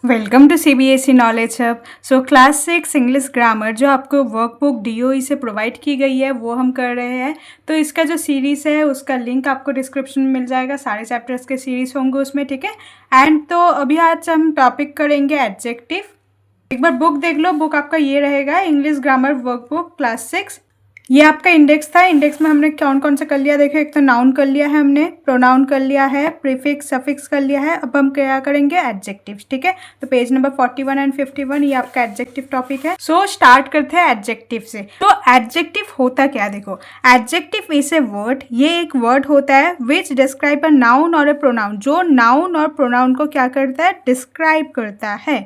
Welcome to CBSE knowledge hub. So class 6 English grammar जो आपको workbook DOE से provide की गई है वो हम कर रहे हैं। तो इसका जो सीरीज़ है उसका लिंक आपको डिस्क्रिप्शन में मिल जाएगा। सारे चैप्टर्स के सीरीज़ होंगे उसमें, ठीक है। एंड तो अभी आज हम टॉपिक करेंगे एडजेक्टिव। एक बार बुक देख लो, बुक आपका ये रहेगा, इंग्लिश ग्रामर वर्कबुक क्लास 6। ये आपका इंडेक्स था। इंडेक्स में हमने कौन कौन सा कर लिया देखो, एक तो नाउन कर लिया है हमने, प्रोनाउन कर लिया है, प्रीफिक्स सफिक्स कर लिया है। अब हम क्या करेंगे, एडजेक्टिव्स, ठीक है। तो पेज नंबर 41 एंड 51 ये आपका एडजेक्टिव टॉपिक है। सो स्टार्ट करते हैं एडजेक्टिव से। तो एडजेक्टिव होता क्या, देखो, एडजेक्टिव इज ए वर्ड, ये एक वर्ड होता है विच डिस्क्राइब अ नाउन और अ प्रोनाउन, जो नाउन और प्रोनाउन को क्या करता है, डिस्क्राइब करता है।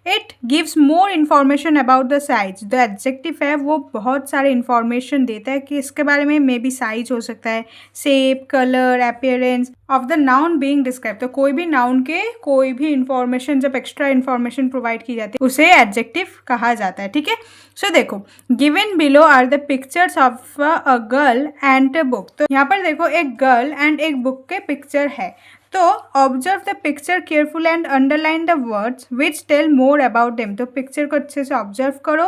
It gives more information about the size. जो एडजेक्टिव है वो बहुत सारे इन्फॉर्मेशन देता है कि इसके बारे में, मे बी साइज हो सकता है, shape, colour, appearance of the noun being describe. तो कोई भी नाउन के कोई भी इंफॉर्मेशन, जब एक्स्ट्रा इन्फॉर्मेशन प्रोवाइड की जाती है उसे एडजेक्टिव कहा जाता है, ठीक है। सो देखो, given below are the pictures of a girl and a book. तो यहाँ पर देखो एक गर्ल एंड एक बुक के पिक्चर है। तो observe the picture careful and underline the words which tell more about them. तो पिक्चर को अच्छे से ऑब्जर्व करो,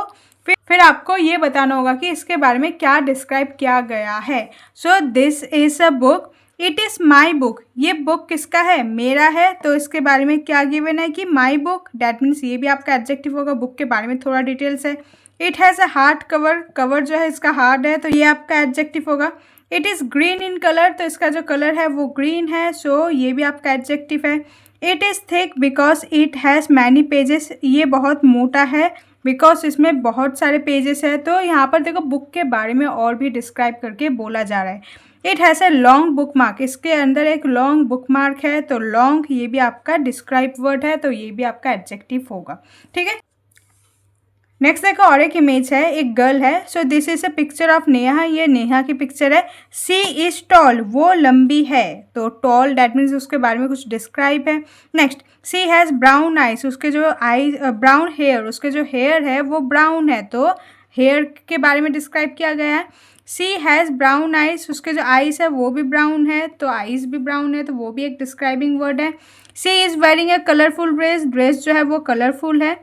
फिर आपको ये बताना होगा कि इसके बारे में क्या डिस्क्राइब किया गया है। So this is a book, it is my book. ये बुक किसका है, मेरा है। तो इसके बारे में क्या गिवन है कि माई बुक, डैट मीन्स ये भी आपका एडजेक्टिव होगा। बुक के बारे में थोड़ा डिटेल्स है। It has a hard cover, cover जो है इसका हार्ड है, तो ये आपका एडजेक्टिव होगा। It is green in colour, तो इसका जो कलर है वो ग्रीन है, सो ये भी आपका एडजेक्टिव है। It is thick because it has many pages, ये बहुत मोटा है बिकॉज इसमें बहुत सारे पेजेस है। तो यहाँ पर देखो बुक के बारे में और भी डिस्क्राइब करके बोला जा रहा है। It has a long book mark, इसके अंदर एक लॉन्ग बुक मार्क है, तो लॉन्ग ये भी आपका डिस्क्राइब वर्ड है, तो ये भी आपका एडजेक्टिव होगा, ठीक है। नेक्स्ट देखो, और एक इमेज है, एक गर्ल है। So this is a picture of Neha, ये नेहा की पिक्चर है। सी इज टॉल, वो लंबी है, तो टॉल डैट मीन्स उसके बारे में कुछ डिस्क्राइब है। Next, she has brown eyes, उसके जो आई ब्राउन हेयर, उसके जो हेयर है वो ब्राउन है, तो हेयर के बारे में डिस्क्राइब किया गया है। सी हैज़ ब्राउन आइज, उसके जो आइज है वो भी ब्राउन है, तो आइज भी ब्राउन है, तो वो भी एक डिस्क्राइबिंग वर्ड है। She is wearing a colourful dress, dress जो है वो कलरफुल है।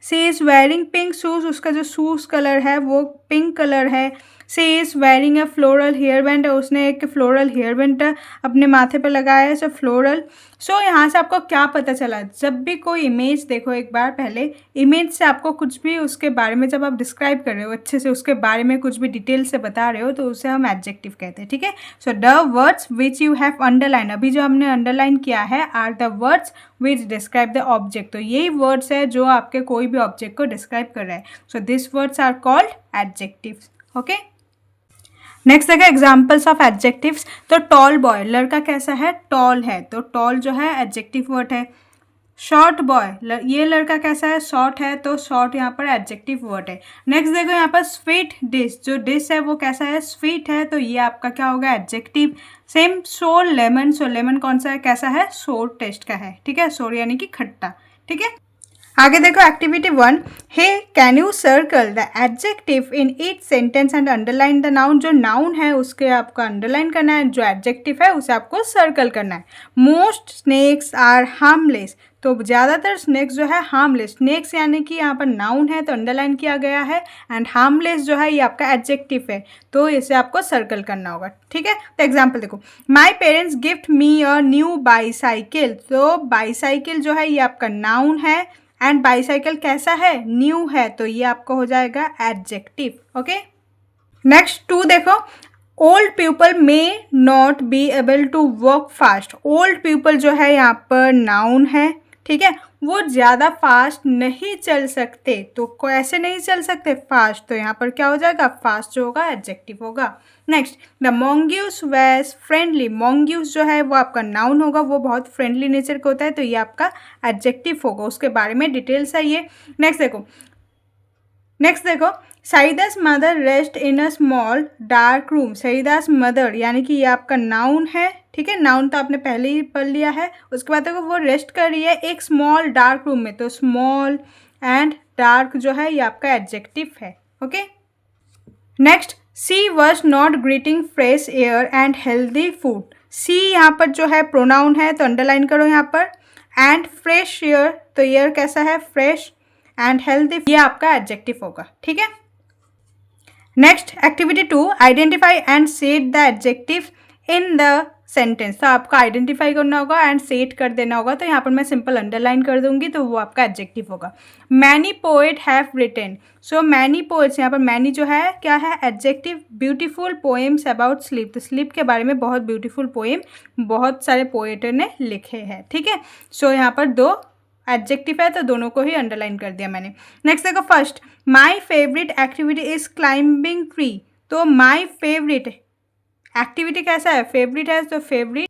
She is wearing pink shoes, उसका जो शूज़ कलर है वो पिंक कलर है। She is wearing a floral hair band, उसने एक फ्लोरल हेयर बैंड अपने माथे पे लगाया है, सो फ्लोरल। सो यहाँ से आपको क्या पता चला, जब भी कोई इमेज देखो, एक बार पहले इमेज से आपको कुछ भी उसके बारे में जब आप डिस्क्राइब कर रहे हो, अच्छे से उसके बारे में कुछ भी डिटेल से बता रहे हो, तो उसे हम एडजेक्टिव कहते हैं, ठीक है। So the words which you have underline, अभी जो हमने अंडरलाइन किया है, are the words which describe the object. तो यही वर्ड्स है जो आपके कोई भी ऑब्जेक्ट को डिस्क्राइब कर रहा है। So this words are called adjectives, okay. Next देखो, एग्जाम्पल्स ऑफ एडजेक्टिव्स। तो टॉल बॉय, लड़का कैसा है, टॉल है, तो टॉल जो है एडजेक्टिव वर्ड है। शॉर्ट बॉय, ये लड़का कैसा है, शॉर्ट है, तो शॉर्ट यहाँ पर एडजेक्टिव वर्ड है। नेक्स्ट देखो यहाँ पर स्वीट डिश, जो डिश है वो कैसा है, स्वीट है, तो ये आपका क्या होगा, एडजेक्टिव। सेम सोर लेमन, सो लेमन कौन सा है, कैसा है, सोर टेस्ट का है, ठीक है, सोर यानी कि खट्टा, ठीक है। आगे देखो, activity 1, hey can you circle the adjective in each sentence and underline the noun. जो नाउन है उसके आपको अंडरलाइन करना है, जो एडजेक्टिव है उसे आपको सर्कल करना है। मोस्ट स्नेक्स आर हार्मलेस, तो ज़्यादातर स्नेक्स जो है हार्मलेस, स्नेक्स यानी कि यहाँ पर नाउन है तो अंडरलाइन किया गया है, एंड हार्मलेस जो है ये आपका एडजेक्टिव है, तो इसे आपको सर्कल करना होगा, ठीक है। तो एग्जाम्पल देखो, my parents gift me a new bicycle, तो बाईसाइकिल जो है ये आपका नाउन है, एंड बाईसाइकिल कैसा है, न्यू है, तो ये आपको हो जाएगा एडजेक्टिव, ओके। नेक्स्ट 2 देखो, old people may not be able to walk fast. Old people जो है यहाँ पर नाउन है, ठीक है, वो ज़्यादा फास्ट नहीं चल सकते, तो कैसे नहीं चल सकते, फास्ट, तो यहाँ पर क्या हो जाएगा, फास्ट जो होगा एडजेक्टिव होगा। नेक्स्ट, द मोंग्यूस वैज फ्रेंडली, मोंग्यूस जो है वो आपका नाउन होगा, वो बहुत फ्रेंडली नेचर का होता है, तो ये आपका एडजेक्टिव होगा, उसके बारे में डिटेल्स है ये। नेक्स्ट देखो, Saida's mother rest in a small dark room. Saida's mother यानी कि ये आपका नाउन है, ठीक है, नाउन तो आपने पहले ही पढ़ लिया है। उसके बाद देखो वो रेस्ट कर रही है एक स्मॉल डार्क रूम में, तो स्मॉल एंड डार्क जो है ये आपका एडजेक्टिव है, okay. Next, she was not greeting fresh air and healthy food. She यहाँ पर जो है प्रोनाउन है, तो अंडरलाइन करो यहाँ पर। एंड फ्रेश एयर, तो एयर कैसा है, फ्रेश एंड हेल्दी, ये आपका एडजेक्टिव होगा, ठीक है। Next activity 2, identify and set the adjective in the sentence. तो आपको आइडेंटिफाई करना होगा एंड सेट कर देना होगा। तो यहाँ पर मैं सिंपल अंडरलाइन कर दूंगी, तो वो आपका एडजेक्टिव होगा। Many poet have written, so many poets, यहाँ पर मैनी जो है क्या है, adjective. Beautiful poems about sleep, तो स्लीप के बारे में बहुत ब्यूटीफुल पोएम बहुत सारे पोएटर ने लिखे हैं, ठीक है। सो यहाँ पर दो एडजेक्टिव है, तो दोनों को ही अंडरलाइन कर दिया मैंने। नेक्स्ट देखो, first, my favourite activity is climbing tree. तो माई फेवरेट एक्टिविटी कैसा है, फेवरेट है, तो फेवरेट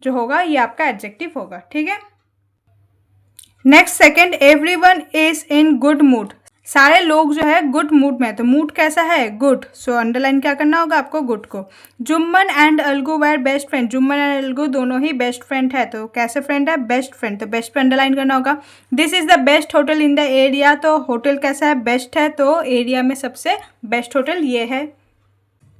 जो होगा ये आपका एडजेक्टिव होगा, ठीक है। Next second, everyone is in good mood. सारे लोग जो है गुड मूड में, तो मूड कैसा है, गुड। सो अंडरलाइन क्या करना होगा आपको, गुड को। Jumman and Algu were best friend, Jumman and Algu दोनों ही बेस्ट फ्रेंड है, तो कैसे फ्रेंड है, बेस्ट फ्रेंड, तो बेस्ट पे अंडरलाइन करना होगा। This is the best hotel in the area, तो होटल कैसा है, बेस्ट है, तो एरिया में सबसे बेस्ट होटल ये है।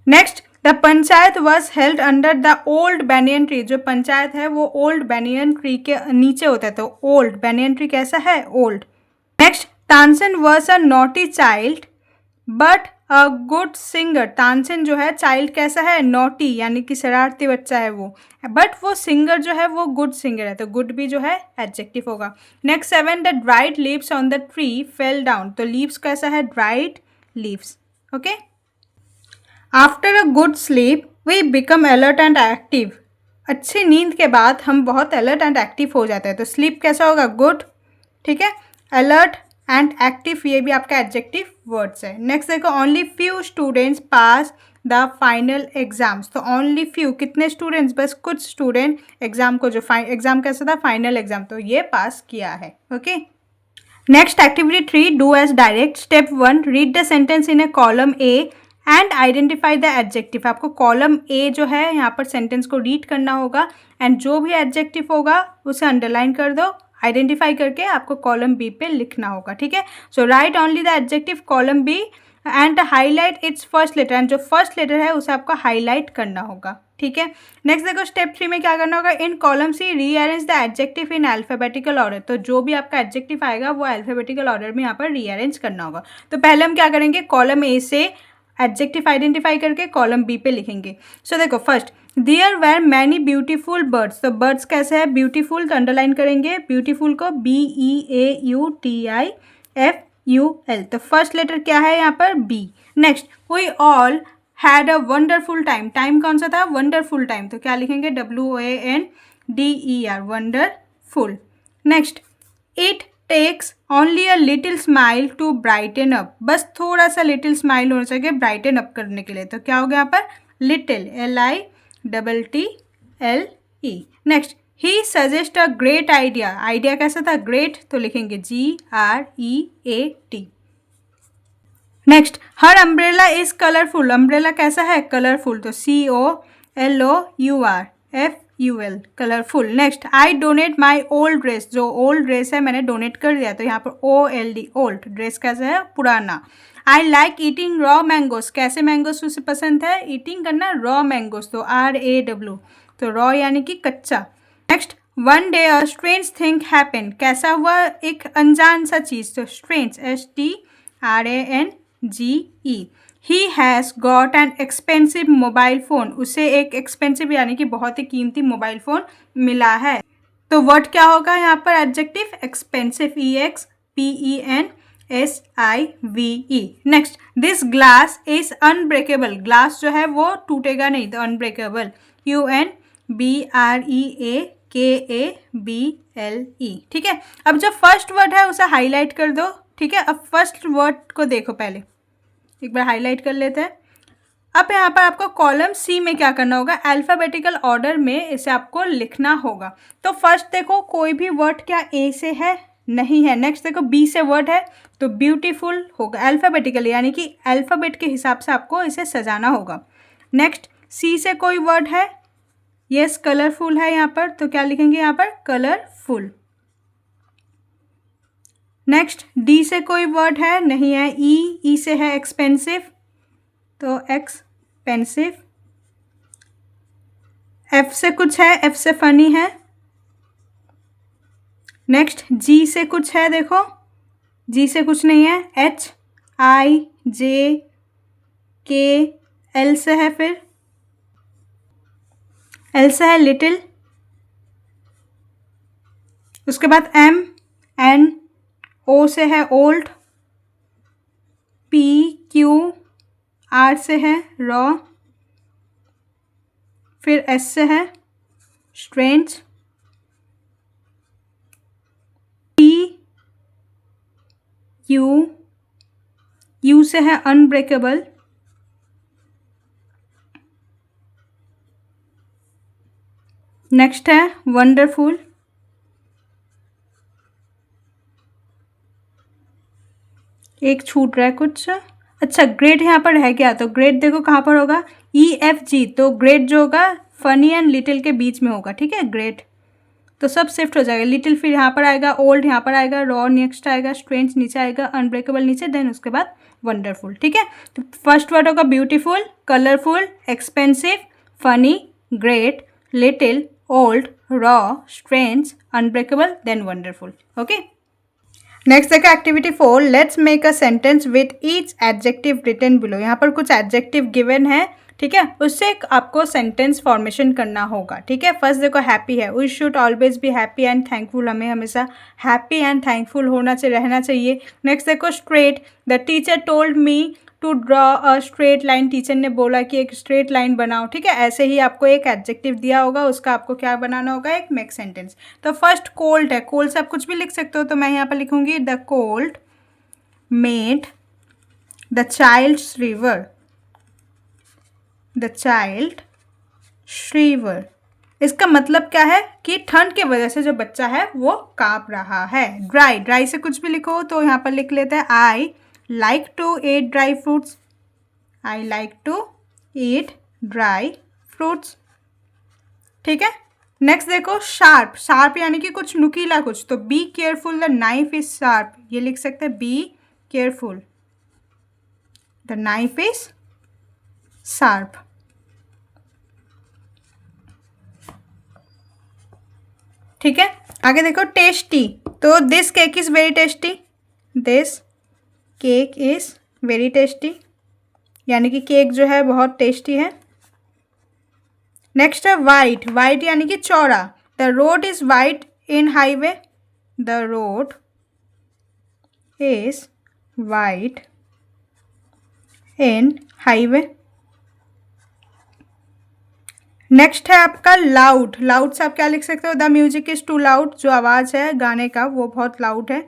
Next, the panchayat was held under the old banyan tree, जो पंचायत है वो ओल्ड बैनियन ट्री के नीचे होता है, तो ओल्ड बैनियन ट्री कैसा है, old. Next, Tansen was a naughty child but a good singer. Tansen जो है चाइल्ड कैसा है, नॉटी यानी कि शरारती बच्चा है वो, बट वो सिंगर जो है वो गुड सिंगर है, तो गुड भी जो है एडजेक्टिव होगा। Next 7, the dried leaves on the tree fell down, तो लीव्स कैसा है, dried leaves, okay. After a good sleep we become alert and active, अच्छी नींद के बाद हम बहुत अलर्ट एंड एक्टिव हो जाते हैं, तो स्लीप कैसा होगा, गुड, ठीक है। अलर्ट एंड एक्टिव ये भी आपका एडजेक्टिव वर्ड्स है। नेक्स्ट देखो, only few students pass the final exams, तो ओनली फ्यू कितने स्टूडेंट्स, बस कुछ स्टूडेंट एग्जाम को, जो एग्जाम कैसा था, फाइनल एग्जाम, तो ये पास किया है, okay. Next activity 3, do as direct. Step 1, read the sentence in a column a and identify the adjective. आपको कॉलम ए जो है यहाँ पर सेंटेंस को रीड करना होगा एंड जो भी एडजेक्टिव होगा उसे अंडरलाइन कर दो, आइडेंटिफाई करके आपको कॉलम बी पे लिखना होगा, ठीक है। So write only the adjective column B and highlight its first letter, and जो फर्स्ट लेटर है उसे आपको हाईलाइट करना होगा, ठीक है। नेक्स्ट देखो, स्टेप 3 में क्या करना होगा, in column c rearrange the adjective in alphabetical order. तो जो भी आपका एडजेक्टिव आएगा वो अल्फाबेटिकल ऑर्डर में यहाँ पर रीअरेंज करना होगा। तो पहले हम क्या करेंगे, कॉलम ए से एडजेक्टिव आइडेंटिफाई करके कॉलम बी पे लिखेंगे। सो देखो, first, there were many beautiful birds, तो बर्ड्स कैसे है, ब्यूटीफुल, तो अंडरलाइन करेंगे ब्यूटीफुल को, BEAUTIFUL, तो फर्स्ट लेटर क्या है यहाँ पर, b. Next, we all had a wonderful time, time कौन सा था, वंडरफुल टाइम, तो क्या लिखेंगे, WONDER, wonderful. Next, it takes only a little smile to brighten up, बस थोड़ा सा लिटिल स्माइल होना चाहिए ब्राइटन अप करने के लिए, तो क्या हो गया यहाँ पर, little, LITTLE। Next, he suggest a great idea, idea कैसा था, ग्रेट, तो लिखेंगे GREAT। Next, her umbrella is colourful, umbrella कैसा है, कलरफुल, तो COLOURFUL, colourful. Next, I donate my old dress, जो ओल्ड ड्रेस है मैंने डोनेट कर दिया, तो यहाँ पर OLD, ओल्ड, ड्रेस कैसा है, पुराना। I like eating raw mangoes, कैसे मैंगोस उसे पसंद है, ईटिंग करना, रॉ मैंगोस, तो RAW, तो रॉ यानी कि कच्चा। Next, one day a strange thing happen, कैसा हुआ, एक अनजान सा चीज़, तो strange, STRANGE। He has got an expensive mobile phone, उसे एक एक्सपेंसिव यानी कि बहुत ही कीमती मोबाइल फ़ोन मिला है, तो वर्ड क्या होगा यहाँ पर, adjective, expensive, EXPENSIVE। Next, this glass is unbreakable, glass जो है वो टूटेगा नहीं, तो अनब्रेकेबल, UNBREAKABLE, ठीक है। अब जो फर्स्ट वर्ड है उसे हाईलाइट कर दो, ठीक है। अब फर्स्ट वर्ड को देखो, पहले एक बार हाईलाइट कर लेते हैं। अब यहाँ पर आपको कॉलम सी में क्या करना होगा, अल्फ़ाबेटिकल ऑर्डर में इसे आपको लिखना होगा। तो फर्स्ट देखो, कोई भी वर्ड क्या ए से है, नहीं है। नेक्स्ट देखो, बी से वर्ड है, तो ब्यूटीफुल होगा अल्फ़ाबेटिकल, यानी कि अल्फ़ाबेट के हिसाब से आपको इसे सजाना होगा। नेक्स्ट, सी से कोई वर्ड है, यस, कलरफुल है यहाँ पर, तो क्या लिखेंगे यहाँ पर, कलरफुल। नेक्स्ट, डी से कोई वर्ड है, नहीं है। ई से है एक्सपेंसिव, तो एक्सपेंसिव। एफ से कुछ है, एफ से फनी है, नेक्स्ट जी से कुछ है, देखो जी से कुछ नहीं है, एच आई जे के, एल से है, फिर एल से है लिटिल, उसके बाद एम एन, ओ से है ओल्ड, पी क्यू, आर से है रॉ, फिर एस से है स्ट्रेंज, टी यू, यू से है अनब्रेकेबल, नेक्स्ट है वंडरफुल, एक छूट रहा है कुछ, अच्छा ग्रेट यहाँ पर है क्या, तो ग्रेट देखो कहाँ पर होगा, ई एफ जी, तो ग्रेट जो होगा फनी एंड लिटिल के बीच में होगा, ठीक है ग्रेट, तो सब शिफ्ट हो जाएगा, लिटिल फिर यहाँ पर आएगा, ओल्ड यहाँ पर आएगा, रॉ नेक्स्ट आएगा, स्ट्रेंज नीचे आएगा, अनब्रेकेबल नीचे, देन उसके बाद वंडरफुल, ठीक है। तो फर्स्ट वर्ड होगा beautiful, colourful, expensive, funny, great, little, old, raw, strange, unbreakable, then wonderful, okay. Next देखा activity 4, let's make a sentence with each adjective written below. यहाँ पर कुछ एडजेक्टिव गिवन है, ठीक है, उससे आपको सेंटेंस फॉर्मेशन करना होगा, ठीक है। फर्स्ट देखो हैप्पी है, we should always be happy and thankful, हमें हमेशा हैप्पी एंड थैंकफुल होना चाहिए, रहना चाहिए। नेक्स्ट देखो straight, the teacher told me to draw a straight line, teacher ने बोला कि एक स्ट्रेट लाइन बनाओ, ठीक है। ऐसे ही आपको एक एडजेक्टिव दिया होगा, उसका आपको क्या बनाना होगा, एक मेक सेंटेंस। तो फर्स्ट कोल्ड है, कोल्ड से आप कुछ भी लिख सकते हो, तो मैं यहाँ पर लिखूंगी the cold made the child's river, the child shiver. इसका मतलब क्या है कि ठंड की वजह से जो बच्चा है वो कांप रहा है। ड्राई, ड्राई से कुछ भी लिखो, तो यहाँ पर लिख लेते हैं I like to eat dry fruits, I like to eat dry fruits, ठीक है। नेक्स्ट देखो शार्प, शार्प यानी कि कुछ नुकीला कुछ, तो be careful the knife is sharp, ये लिख सकते हैं be careful the knife is sharp, ठीक है। आगे देखो टेस्टी, तो this cake is very tasty, this cake is very tasty, यानी कि केक जो है बहुत टेस्टी है। नेक्स्ट है वाइट, वाइट यानी कि चौड़ा, the road is white in highway, the road is white in highway. Next है आपका लाउड, लाउड से आप क्या लिख सकते हो, the music is too loud, जो आवाज़ है गाने का वो बहुत लाउड है,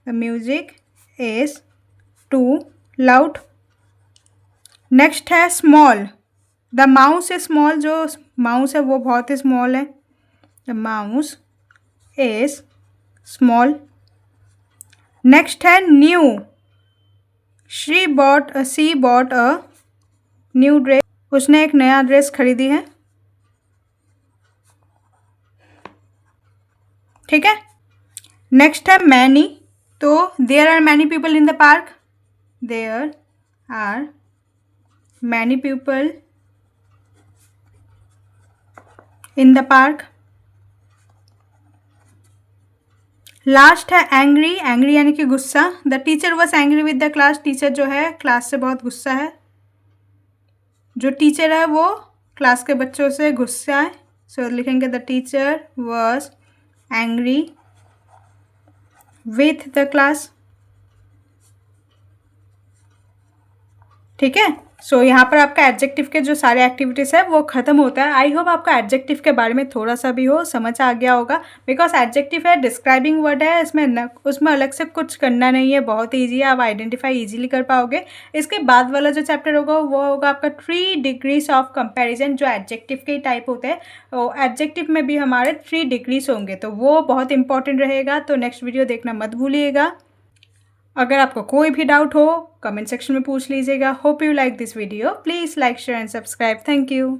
the music is too loud. Next है small, the mouse is small, जो माउस है वो बहुत ही स्मॉल है, the mouse is small. Next है new, she bought a new dress, उसने एक नया ड्रेस खरीदी है, ठीक है। नेक्स्ट है मैनी, तो there are many people in the park, there are many people in the park. Last है एंग्री, एंग्री यानी कि गुस्सा, the teacher was angry with the class, teacher जो है क्लास से बहुत गुस्सा है, जो टीचर है वो क्लास के बच्चों से गुस्सा है, सो लिखेंगे the teacher was angry with the class, ठीक है। सो यहाँ पर आपका एडजेक्टिव के जो सारे एक्टिविटीज़ है वो खत्म होता है। आई होप आपका एडजेक्टिव के बारे में थोड़ा सा भी हो समझ आ गया होगा, बिकॉज एडजेक्टिव है डिस्क्राइबिंग वर्ड है, इसमें उसमें अलग से कुछ करना नहीं है, बहुत ईजी है, आप आइडेंटिफाई ईजिली कर पाओगे। इसके बाद वाला जो चैप्टर होगा वो होगा आपका 3 डिग्रीज ऑफ कंपेरिजन, जो एडजेक्टिव के टाइप होते हैं, तो एडजेक्टिव में भी हमारे 3 डिग्रीज होंगे, तो वो बहुत इंपॉर्टेंट रहेगा, तो नेक्स्ट वीडियो देखना मत भूलिएगा। अगर आपको कोई भी डाउट हो कमेंट सेक्शन में पूछ लीजिएगा। Hope you like this video, please like share and subscribe. Thank you.